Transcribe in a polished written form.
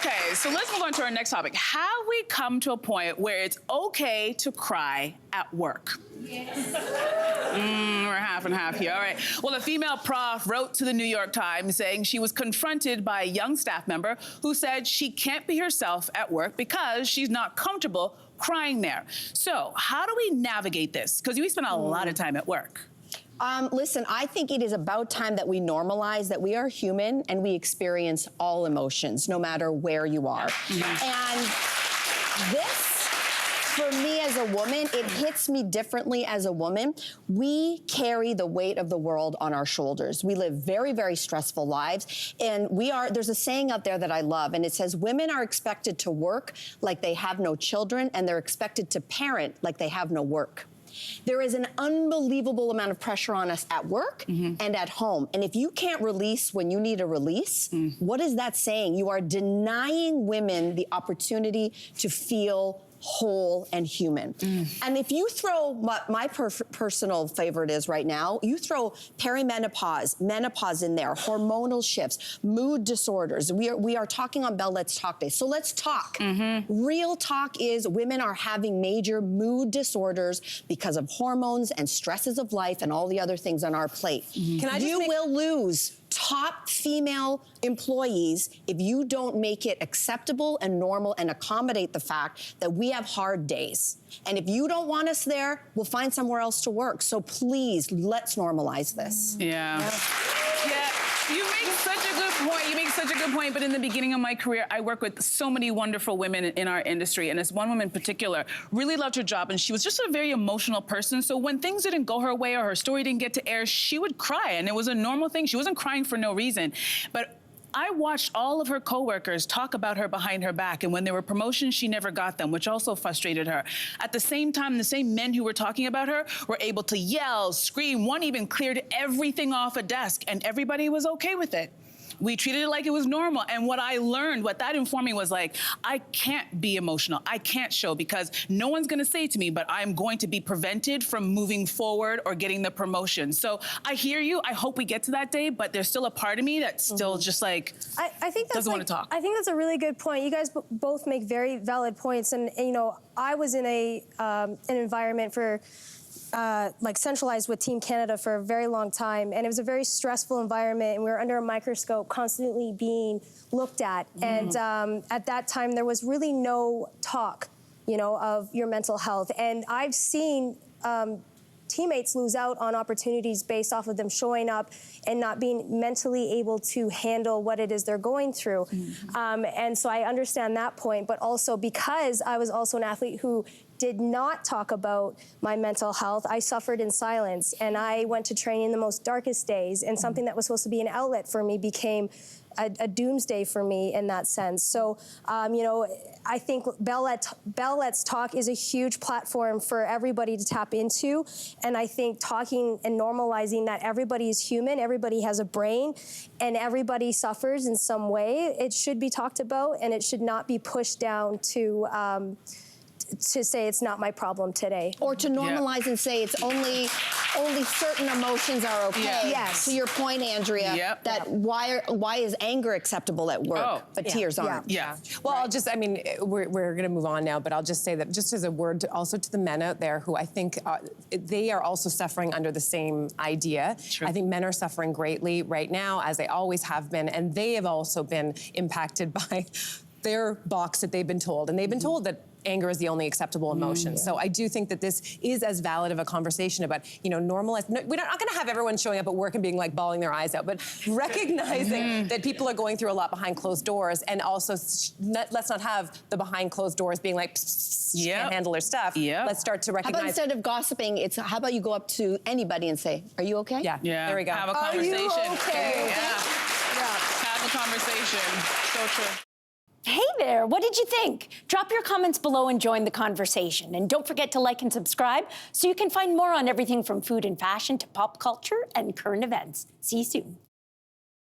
Okay, so let's move on to our next topic. Have we come to a point where it's okay to cry at work? Yes. We're half and half here. All right. Well, a female prof wrote to the New York Times saying she was confronted by a young staff member who said she can't be herself at work because she's not comfortable crying there. So how do we navigate this? Because we spend a lot of time at work. Listen, I think it is about time that we normalize that we are human and we experience all emotions, no matter where you are. And this, for me as a woman, it hits me differently as a woman. We carry the weight of the world on our shoulders. We live very, very stressful lives. And there's a saying out there that I love, and it says, women are expected to work like they have no children, and they're expected to parent like they have no work. There is an unbelievable amount of pressure on us at work and at home. And if you can't release when you need a release, what is that saying? You are denying women the opportunity to feel whole and human. And if you throw what my personal favorite is right now, you throw perimenopause, menopause in there, hormonal shifts, mood disorders. We are talking on Bell Let's Talk Day. So let's talk. Real talk is women are having major mood disorders because of hormones and stresses of life and all the other things on our plate. You will lose top female employees if you don't make it acceptable and normal and accommodate the fact that we have hard days. And if you don't want us there, we'll find somewhere else to work. So please, let's normalize this. Yeah, you make such a good point. You make such a good point. But in the beginning of my career, I worked with so many wonderful women in our industry. And this one woman in particular really loved her job. And she was just a very emotional person. So when things didn't go her way or her story didn't get to air, she would cry. And it was a normal thing. She wasn't crying for no reason. But I watched all of her coworkers talk about her behind her back, and when there were promotions, she never got them, which also frustrated her. At the same time, the same men who were talking about her were able to yell, scream. One even cleared everything off a desk, and everybody was okay with it. We treated it like it was normal. And what I learned, what that informed me was like, I can't be emotional. I can't show because no one's gonna say to me, but I'm going to be prevented from moving forward or getting the promotion. So I hear you. I hope we get to that day, but there's still a part of me that's still just like, I think that's doesn't want to talk. I think that's a really good point. You guys both make very valid points. And you know, I was in an environment for like centralized with Team Canada for a very long time, and it was a very stressful environment, and we were under a microscope constantly being looked at. And at that time, there was really no talk, you know, of your mental health. And I've seen teammates lose out on opportunities based off of them showing up and not being mentally able to handle what it is they're going through. And so I understand that point, but also because I was also an athlete who did not talk about my mental health, I suffered in silence, and I went to training in the most darkest days, and something that was supposed to be an outlet for me became a doomsday for me in that sense. So, you know, I think Bell Let's Talk is a huge platform for everybody to tap into. And I think talking and normalizing that everybody is human, everybody has a brain, and everybody suffers in some way, it should be talked about, and it should not be pushed down to say it's not my problem today. Or to normalize and say it's only certain emotions are okay. Yes. To your point, Andrea, that why is anger acceptable at work, but tears aren't? Well, I'll just, I mean, we're gonna move on now, but I'll just say that just as a word also to the men out there who I think they are also suffering under the same idea. I think men are suffering greatly right now, as they always have been, and they have also been impacted by their box that they've been told. And they've been told that anger is the only acceptable emotion. So I do think that this is as valid of a conversation about, you know, normalize. No, we're not gonna have everyone showing up at work and being like bawling their eyes out, but recognizing that people are going through a lot behind closed doors, and also let's not have the behind closed doors being like, can't handle their stuff. Let's start to recognize. How about instead of gossiping, how about you go up to anybody and say, are you okay? There we go. Have a conversation. Are you okay? Have a conversation. So true. Hey there, what did you think? Drop your comments below and join the conversation. And don't forget to like and subscribe so you can find more on everything from food and fashion to pop culture and current events. See you soon.